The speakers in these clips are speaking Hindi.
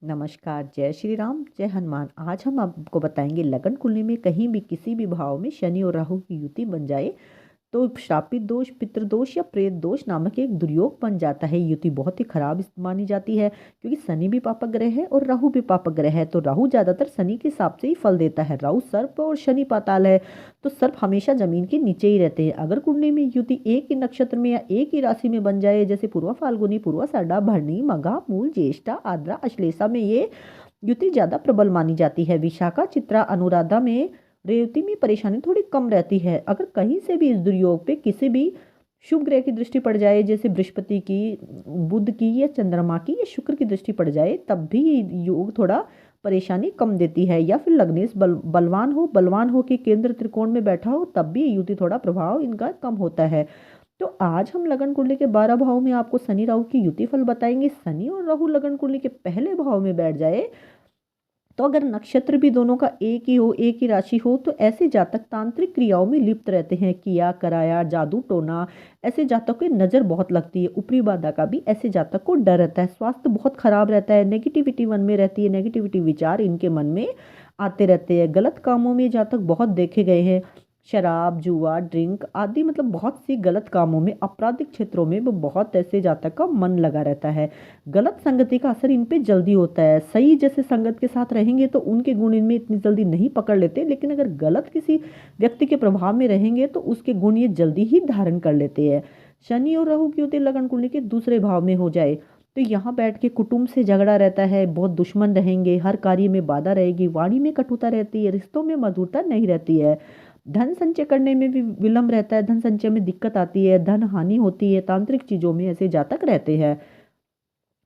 नमस्कार, जय श्री राम, जय हनुमान। आज हम आपको बताएंगे लगन कुंडली में कहीं भी किसी भी भाव में शनि और राहु की युति बन जाए तो शापित दोष, पितृदोष या प्रेत दोष नामक एक दुर्योग बन जाता है। युति बहुत ही खराब मानी जाती है क्योंकि शनि भी पापक ग्रह है और राहु भी पापक ग्रह है। तो राहु ज्यादातर शनि के हिसाब से ही फल देता है। राहु सर्प और शनि पाताल है, तो सर्प हमेशा जमीन के नीचे ही रहते हैं। अगर कुंडली में युति एक ही नक्षत्र में या एक ही राशि में बन जाए, जैसे पूर्वा फाल्गुनी, पूर्वाषाढ़ा, भरणी, मघा, मूल, ज्येष्ठा, आद्रा, अश्लेषा में ये युति ज्यादा प्रबल मानी जाती है। विशाखा, चित्रा, अनुराधा में रेवती में परेशानी थोड़ी कम रहती है। अगर कहीं से भी इस दुर्योग पे किसी भी शुभ ग्रह की दृष्टि पड़ जाए, जैसे बृहस्पति की, बुध की या चंद्रमा की या शुक्र की दृष्टि पड़ जाए, तब भी ये योग थोड़ा परेशानी कम देती है। या फिर लग्नेश बलवान हो कि केंद्र त्रिकोण में बैठा हो, तब भी युति थोड़ा प्रभाव इनका कम होता है। तो आज हम लगन कुंडली के 12 भाव में आपको शनि राहु की युति फल बताएंगे। शनि और राहु लगन कुंडली के पहले भाव में बैठ जाए तो अगर नक्षत्र भी दोनों का एक ही हो, एक ही राशि हो, तो ऐसे जातक तांत्रिक क्रियाओं में लिप्त रहते हैं। किया कराया, जादू टोना, ऐसे जातक को नजर बहुत लगती है। ऊपरी बाधा का भी ऐसे जातक को डर रहता है। स्वास्थ्य बहुत खराब रहता है। नेगेटिविटी मन में रहती है। नेगेटिविटी विचार इनके मन में आते रहते हैं। गलत कामों में जातक बहुत देखे गए हैं। शराब, जुआ, ड्रिंक आदि, मतलब बहुत सी गलत कामों में, आपराधिक क्षेत्रों में वो बहुत ऐसे जातक का मन लगा रहता है। गलत संगति का असर इन पे जल्दी होता है। सही जैसे संगत के साथ रहेंगे तो उनके गुण इनमें इतनी जल्दी नहीं पकड़ लेते, लेकिन अगर गलत किसी व्यक्ति के प्रभाव में रहेंगे तो उसके गुण ये जल्दी ही धारण कर लेते हैं। शनि और राहु की युति लगन कुंडली के दूसरे भाव में हो जाए तो यहाँ बैठ के कुटुंब से झगड़ा रहता है। बहुत दुश्मन रहेंगे। हर कार्य में बाधा रहेगी। वाणी में कटुता रहती है। रिश्तों में मधुरता नहीं रहती है। धन संचय करने में भी विलंब रहता है। धन संचय में दिक्कत आती है। धन हानि होती है। तांत्रिक चीजों में ऐसे जातक रहते हैं।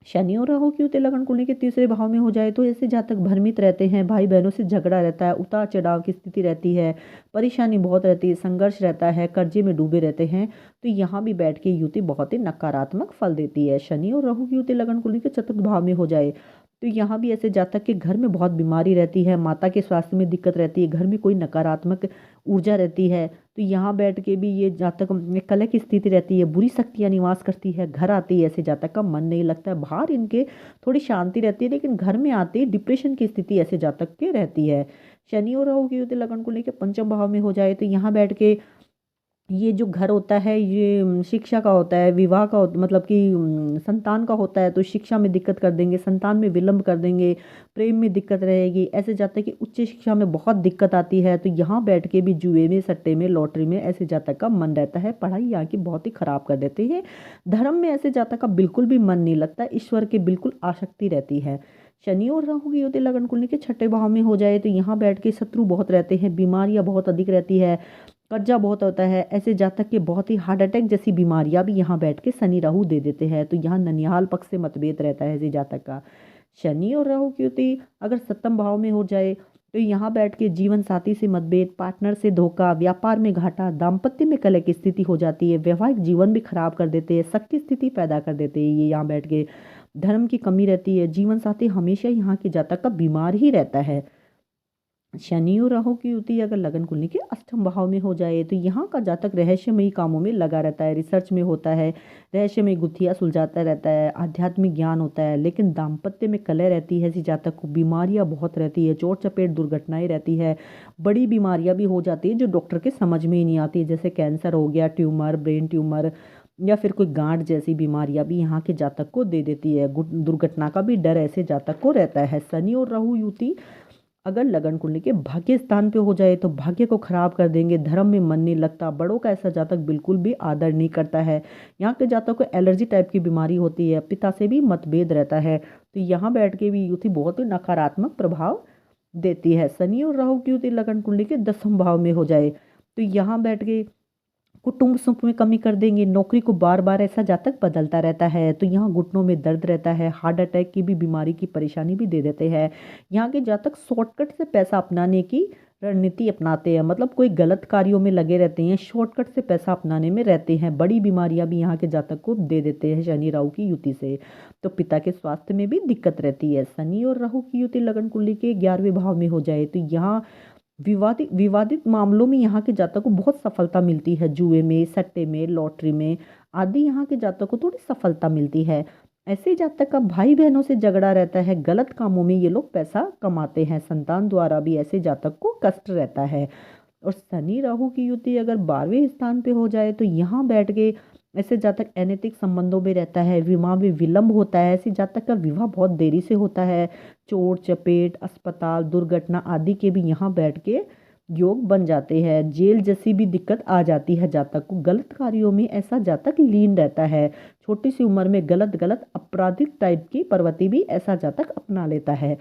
शनि और राहु की युति लगन कुंडली के तीसरे भाव में हो जाए तो ऐसे जातक भ्रमित रहते हैं। भाई बहनों से झगड़ा रहता है। उतार चढ़ाव की स्थिति रहती है। परेशानी बहुत रहती है। संघर्ष रहता है। कर्जे में डूबे रहते हैं। तो यहाँ भी बैठ के युति बहुत ही नकारात्मक फल देती है। शनि और राहु की युति लगन कुंडली के चतुर्थ भाव में हो जाए तो यहाँ भी ऐसे जातक के घर में बहुत बीमारी रहती है। माता के स्वास्थ्य में दिक्कत रहती है। घर में कोई नकारात्मक ऊर्जा रहती है। तो यहाँ बैठ के भी ये जातक में कलह की स्थिति रहती है। बुरी शक्तियाँ निवास करती है। घर आते ही ऐसे जातक का मन नहीं लगता है। बाहर इनके थोड़ी शांति रहती है, लेकिन घर में आते ही डिप्रेशन की स्थिति ऐसे जातक के रहती है। शनि और राहु की युति लगन कुंडली के पंचम भाव में हो जाए तो यहाँ बैठ के ये जो घर होता है, ये शिक्षा का होता है, विवाह का मतलब कि संतान का होता है। तो शिक्षा में दिक्कत कर देंगे। संतान में विलंब कर देंगे। प्रेम में दिक्कत रहेगी। ऐसे जातक की उच्च शिक्षा में बहुत दिक्कत आती है। तो यहाँ बैठ के भी जुए में, सट्टे में, लॉटरी में ऐसे जातक का मन रहता है। पढ़ाई यहाँ की बहुत ही खराब कर देते हैं। धर्म में ऐसे जातक का बिल्कुल भी मन नहीं लगता। ईश्वर की बिल्कुल आसक्ति रहती है। शनि और राहु की युति लगन कुंडली के छठे भाव में हो जाए तो यहाँ बैठ के शत्रु बहुत रहते हैं। बीमारियां बहुत अधिक रहती है। कर्जा बहुत होता है। ऐसे जातक के बहुत ही हार्ट अटैक जैसी बीमारियां भी यहाँ बैठ के शनि राहु दे देते हैं। तो यहाँ ननिहाल पक्ष से मतभेद रहता है ऐसे जातक का। शनि और राहु की युति अगर सप्तम भाव में हो जाए तो यहाँ बैठ के जीवन साथी से मतभेद, पार्टनर से धोखा, व्यापार में घाटा, दाम्पत्य में कलह की स्थिति हो जाती है। वैवाहिक जीवन भी खराब कर देते हैं। शक की स्थिति पैदा कर देते हैं ये यहाँ बैठ के। धर्म की कमी रहती है। जीवन साथी हमेशा यहाँ के जातक का बीमार ही रहता है। शनि और राहु की युति अगर लगन कुंडली के अष्टम भाव में हो जाए तो यहाँ का जातक रहस्यमयी कामों में लगा रहता है। रिसर्च में होता है। रहस्यमय गुत्थियां सुलझाता रहता है। आध्यात्मिक ज्ञान होता है। लेकिन दाम्पत्य में कलह रहती है। इसी जातक को बीमारियां बहुत रहती है। चोट चपेट दुर्घटनाएं रहती है। बड़ी बीमारियां भी हो जाती है जो डॉक्टर के समझ में ही नहीं आती, जैसे कैंसर हो गया, ट्यूमर, ब्रेन ट्यूमर, या फिर कोई गांठ जैसी बीमारियां भी यहाँ के जातक को दे देती है। दुर्घटना का भी डर ऐसे जातक को रहता है। शनि और राहु युति अगर लगन कुंडली के भाग्य स्थान पे हो जाए तो भाग्य को खराब कर देंगे। धर्म में मन नहीं लगता। बड़ों का ऐसा जातक बिल्कुल भी आदर नहीं करता है। यहाँ के जातक को एलर्जी टाइप की बीमारी होती है। पिता से भी मतभेद रहता है। तो यहाँ बैठ के भी युति बहुत ही नकारात्मक प्रभाव देती है। शनि और राहु की युति लगन कुंडली के दसम भाव में हो जाए तो यहाँ बैठ के कुटुंब सुख में कमी कर देंगे। नौकरी को बार बार ऐसा जातक बदलता रहता है। तो यहाँ घुटनों में दर्द रहता है। हार्ट अटैक की भी बीमारी की परेशानी भी दे देते हैं। यहाँ के जातक शॉर्टकट से पैसा अपनाने की रणनीति अपनाते हैं। मतलब कोई गलत कार्यों में लगे रहते हैं। शॉर्टकट से पैसा अपनाने में रहते हैं। बड़ी बीमारियां भी यहाँ के जातक को दे देते हैं शनि राहु की युति से। तो पिता के स्वास्थ्य में भी दिक्कत रहती है। शनि और राहु की युति लगन कुंडली के 11वें भाव में हो जाए तो यहाँ विवादित विवादित मामलों में यहाँ के जातक को बहुत सफलता मिलती है। जुए में, सट्टे में, लॉटरी में आदि यहाँ के जातक को थोड़ी सफलता मिलती है। ऐसे जातक का भाई बहनों से झगड़ा रहता है, गलत कामों में ये लोग पैसा कमाते हैं, संतान द्वारा भी ऐसे जातक को कष्ट रहता है। और शनि राहु की युति अगर 12वें स्थान पे हो जाए तो यहाँ बैठ के ऐसे जातक अनैतिक संबंधों में रहता है, विवाह में विलंब होता है, ऐसे जातक का विवाह बहुत देरी से होता है, चोट चपेट अस्पताल दुर्घटना आदि के भी यहाँ बैठ के योग बन जाते हैं, जेल जैसी भी दिक्कत आ जाती है जातक को, गलत कार्यों में ऐसा जातक लीन रहता है, छोटी सी उम्र में गलत गलत आपराधिक टाइप की प्रवृत्ति भी ऐसा जातक अपना लेता है।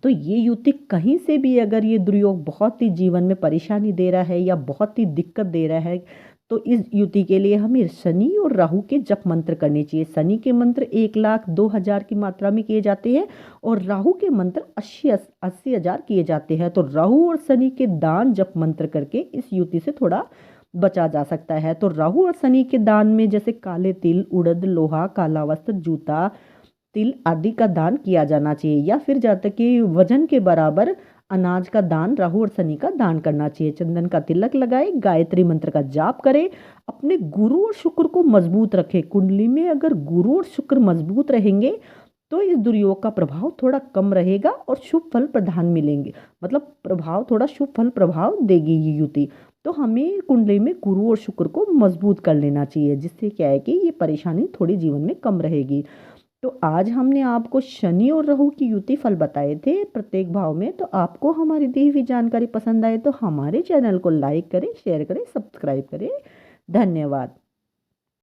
तो ये युति कहीं से भी अगर ये दुर्योग बहुत ही जीवन में परेशानी दे रहा है या बहुत ही दिक्कत दे रहा है, तो इस युति के लिए हमें शनि और राहु के जप मंत्र करने चाहिए। शनि के मंत्र 1,02,000 की मात्रा में किए जाते हैं और राहु के मंत्र 80,000 किए जाते हैं। तो राहु और शनि के दान जप मंत्र करके इस युति से थोड़ा बचा जा सकता है। तो राहु और शनि के दान में जैसे काले तिल, उड़द, लोहा, काला वस्त्र, जूता, तिल आदि का दान किया जाना चाहिए, या फिर जातक के वजन के बराबर अनाज का दान राहु और शनि का दान करना चाहिए। चंदन का तिलक लगाए, गायत्री मंत्र का जाप करे, अपने गुरु और शुक्र को मजबूत रखे। कुंडली में अगर गुरु और शुक्र मजबूत रहेंगे तो इस दुर्योग का प्रभाव थोड़ा कम रहेगा और शुभ फल प्रदान मिलेंगे, मतलब प्रभाव थोड़ा शुभ फल प्रभाव देगी ये युति। तो हमें कुंडली में गुरु और शुक्र को मजबूत कर लेना चाहिए, जिससे क्या है कि ये परेशानी थोड़ी जीवन में कम रहेगी। तो आज हमने आपको शनि और राहु की युति फल बताए थे प्रत्येक भाव में। तो आपको हमारी दी हुई जानकारी पसंद आए तो हमारे चैनल को लाइक करें, शेयर करें, सब्सक्राइब करें। धन्यवाद।